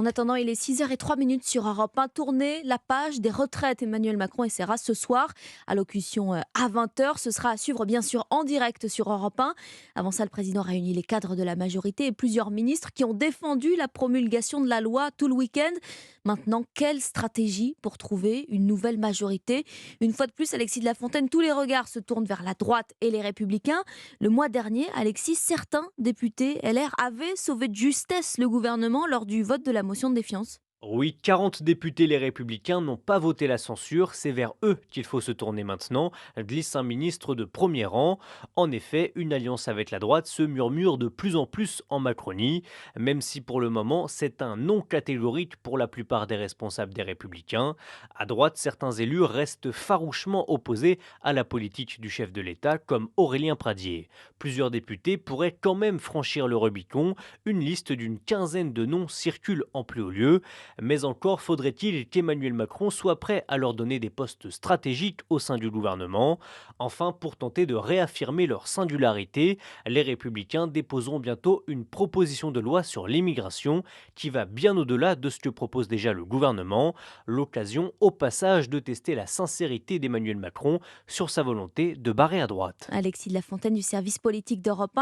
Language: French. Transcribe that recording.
En attendant, il est 6h03 sur Europe 1. Tournez la page des retraites. Emmanuel Macron essaiera ce soir, allocution à 20h. Ce sera à suivre bien sûr en direct sur Europe 1. Avant ça, le président réunit les cadres de la majorité et plusieurs ministres qui ont défendu la promulgation de la loi tout le week-end. Maintenant, quelle stratégie pour trouver une nouvelle majorité? Une fois de plus, Alexis de la Fontaine, tous les regards se tournent vers la droite et les Républicains. Le mois dernier, Alexis, certains députés LR avaient sauvé de justesse le gouvernement lors du vote de la motion de défiance. Oui, 40 députés les républicains n'ont pas voté la censure, c'est vers eux qu'il faut se tourner maintenant, glisse un ministre de premier rang. En effet, une alliance avec la droite se murmure de plus en plus en Macronie, même si pour le moment c'est un non catégorique pour la plupart des responsables des républicains. À droite, certains élus restent farouchement opposés à la politique du chef de l'État, comme Aurélien Pradier. Plusieurs députés pourraient quand même franchir le Rubicon, une liste d'une quinzaine de noms circule en plus haut lieu. Mais encore faudrait-il qu'Emmanuel Macron soit prêt à leur donner des postes stratégiques au sein du gouvernement. Enfin, pour tenter de réaffirmer leur singularité, les républicains déposeront bientôt une proposition de loi sur l'immigration qui va bien au-delà de ce que propose déjà le gouvernement. L'occasion au passage de tester la sincérité d'Emmanuel Macron sur sa volonté de barrer à droite. Alexis de la Fontaine du service politique d'Europe 1.